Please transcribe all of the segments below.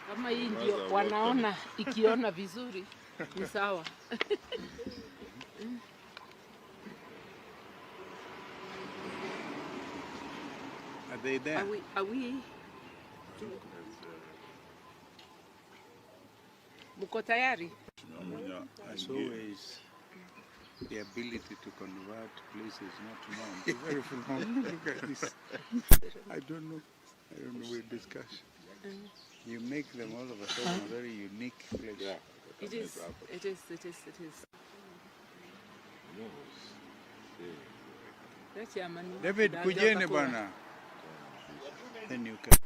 Kama hii ndio wanaona ikiona vizuri ni sawa. Are they there? Are we? Muko tayari? As always, the ability to convert places not known. It's very phenomenal. Look at this. I don't know. We'll discuss. You make them all of a sudden a very unique place. Yeah. It is. David, kujeni bana. Then you can.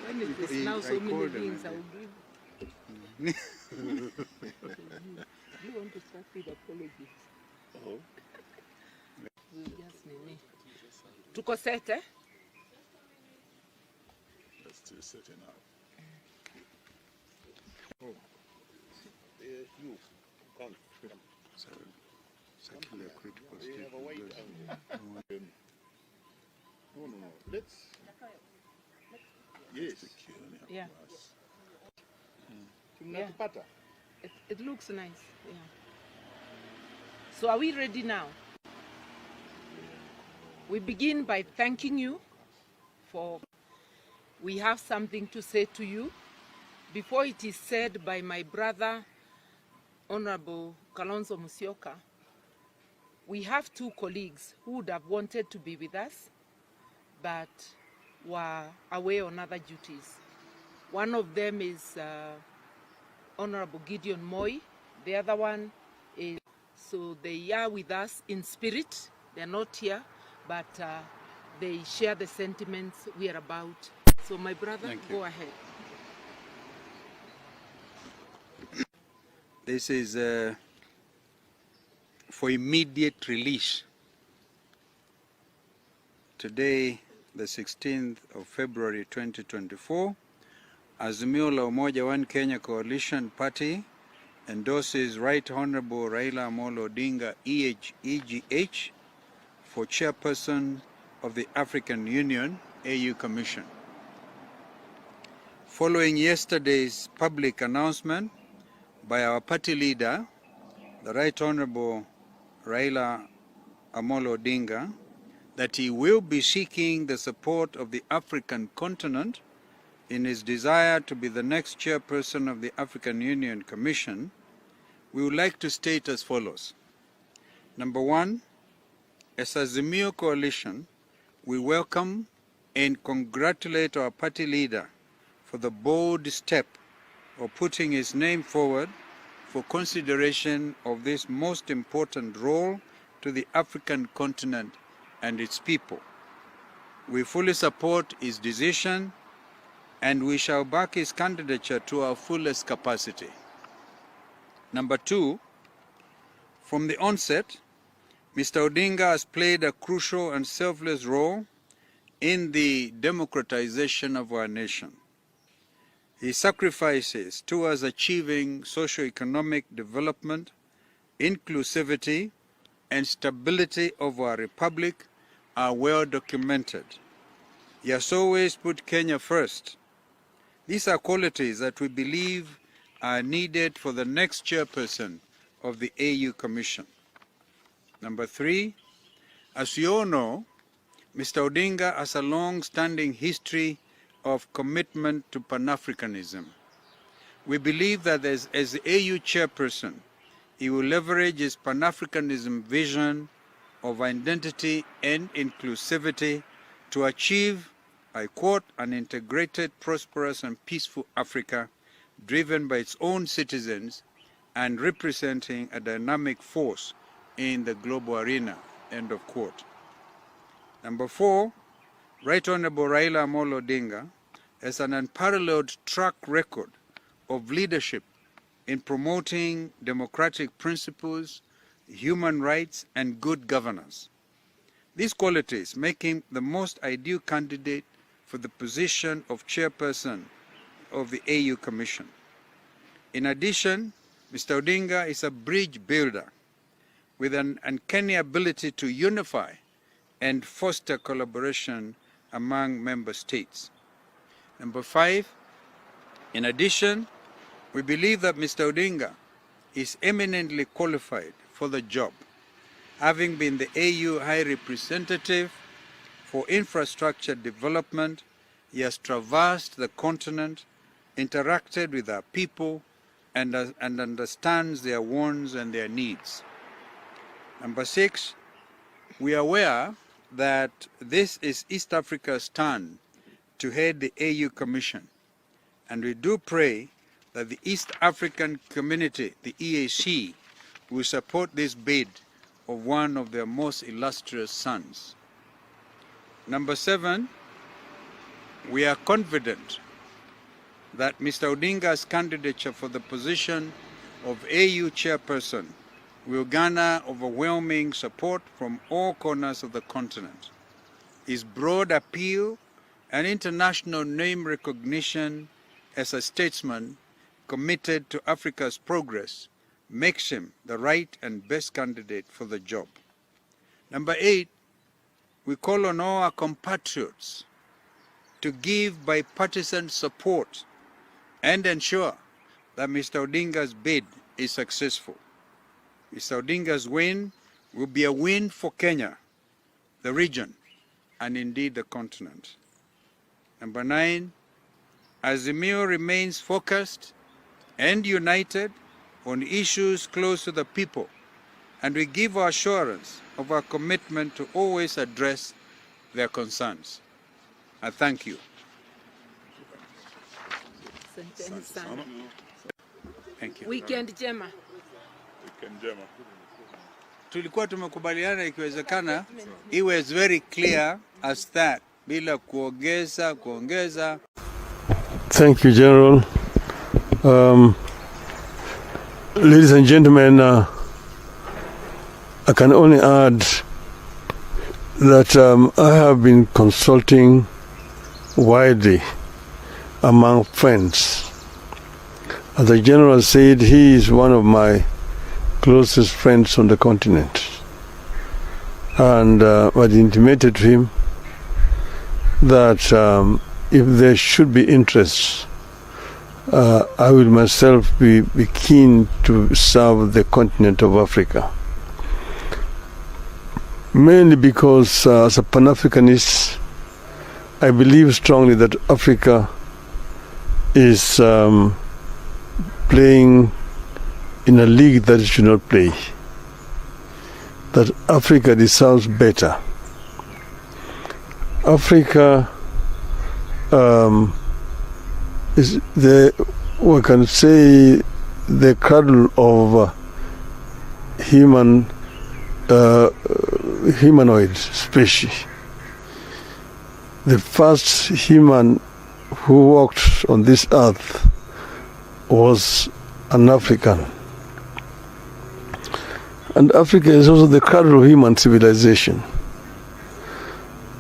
When it is now so many things, I will give. You want to start with apologies? Oh. We'll just name. Tuko set, eh? Let's do setting up. Oh. You come. So, certainly a critical state. No. Let's. Yes. Yeah. Yeah. It looks nice. Yeah. So are we ready now? We begin by thanking you for. We have something to say to you. Before it is said by my brother, Honorable Kalonzo Musyoka, we have two colleagues who would have wanted to be with us, but were away on other duties. One of them is Honorable Gideon Moi. The other one is, so they are with us in spirit. They're not here, but they share the sentiments we are about. So my brother, go ahead. This is for immediate release. Today, the 16th of February 2024, Azimio la Umoja One Kenya Coalition Party endorses Right Honorable Raila Amolo Odinga EGH for chairperson of the African Union AU Commission. Following yesterday's public announcement by our party leader, the Right Honorable Raila Amolo Odinga, that he will be seeking the support of the African continent in his desire to be the next chairperson of the African Union Commission, we would like to state as follows. Number one, as Azimio Coalition, we welcome and congratulate our party leader for the bold step of putting his name forward for consideration of this most important role to the African continent and its people. We fully support his decision and we shall back his candidature to our fullest capacity. Number two, from the onset, Mr. Odinga has played a crucial and selfless role in the democratization of our nation. His sacrifices towards achieving socio-economic development, inclusivity, and stability of our republic are well documented. He has always put Kenya first. These are qualities that we believe are needed for the next chairperson of the AU Commission. Number three, as you all know, Mr. Odinga has a long-standing history of commitment to Pan-Africanism. We believe that as the AU chairperson, he will leverage his Pan-Africanism vision of identity and inclusivity to achieve, I quote, an integrated, prosperous and peaceful Africa driven by its own citizens and representing a dynamic force in the global arena, end of quote. Number four, Right Honorable Raila Amolo Odinga has an unparalleled track record of leadership in promoting democratic principles, human rights, and good governance. These qualities make him the most ideal candidate for the position of chairperson of the AU Commission. In addition, Mr. Odinga is a bridge builder. with an uncanny ability to unify and foster collaboration among member states. Number 5, in addition, we believe that Mr. Odinga is eminently qualified for the job, having been the AU High Representative for Infrastructure Development. He has traversed the continent, interacted with our people, and understands their wants and their needs. Number 6, we are aware that this is East Africa's turn to head the AU Commission, and we do pray that the East African community, the EAC, will support this bid of one of their most illustrious sons. Number 7, we are confident that Mr. Odinga's candidature for the position of AU chairperson will garner overwhelming support from all corners of the continent. His broad appeal and international name recognition as a statesman committed to Africa's progress makes him the right and best candidate for the job. Number 8, we call on all our compatriots to give bipartisan support and ensure that Mr. Odinga's bid is successful. Mr. Odinga's win will be a win for Kenya, the region, and indeed the continent. Number 9, Azimio remains focused and united on issues close to the people, and we give our assurance of our commitment to always address their concerns. I thank you. Asanteni sana. Thank you. Weekend jema. Tulikuwa tumekubaliana ikiwezekana iwe as very clear as that, bila kuongeza. Thank you, General. Ladies and gentlemen, I can only add that I have been consulting widely among friends. As the General said, he is one of my closest friends on the continent. And I intimated to him that if there should be interest, I will myself be keen to serve the continent of Africa. Mainly because as a Pan-Africanist, I believe strongly that Africa is playing in a league that it should not play. That Africa deserves better. Africa is we can say, the cradle of humanoid species. The first human who walked on this earth was an African. And Africa is also the cradle of human civilization.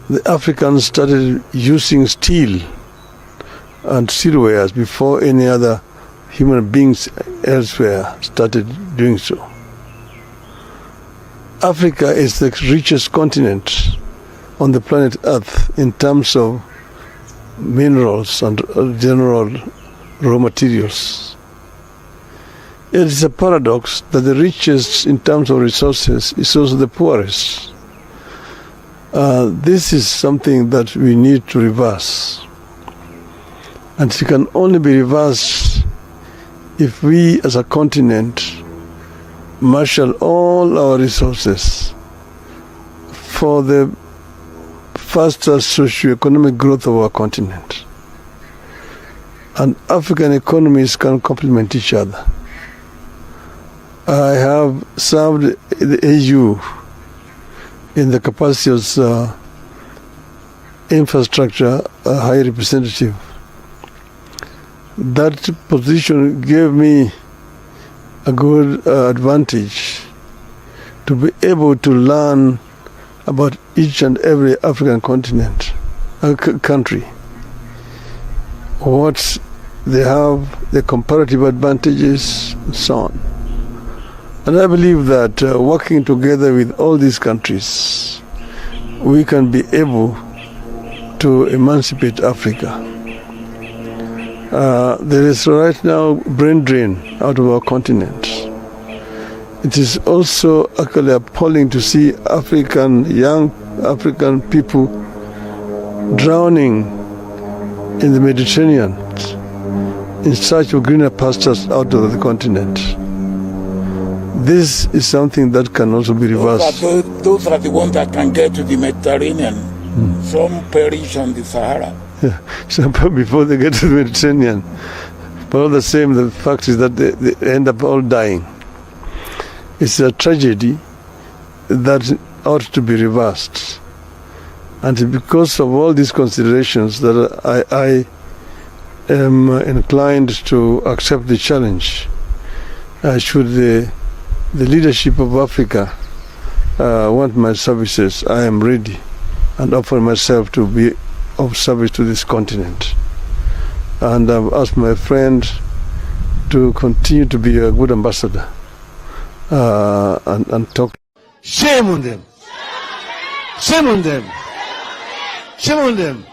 The Africans started using steel and steelwares before any other human beings elsewhere started doing so. Africa is the richest continent on the planet Earth in terms of minerals and general raw materials. It is a paradox that the richest in terms of resources is also the poorest. This is something that we need to reverse. And it can only be reversed if we as a continent marshal all our resources for the faster socio-economic growth of our continent. And African economies can complement each other. I have served the AU in the capacity as infrastructure high representative. That position gave me a good advantage to be able to learn about each and every African continent, country, what they have, the comparative advantages, and so on. And I believe that working together with all these countries, we can be able to emancipate Africa. There is right now brain drain out of our continent. It is also actually appalling to see young African people drowning in the Mediterranean in search of greener pastures out of the continent. This is something that can also be reversed. Those are the ones that can get to the Mediterranean. Some perish on the Sahara. Yeah. So before they get to the Mediterranean. But all the same, the fact is that they end up all dying. It's a tragedy that ought to be reversed. And because of all these considerations that I am inclined to accept the challenge. Should the leadership of Africa want my services, I am ready and offer myself to be of service to this continent. And I've asked my friend to continue to be a good ambassador and talk. Shame on them! Shame on them! Shame on them!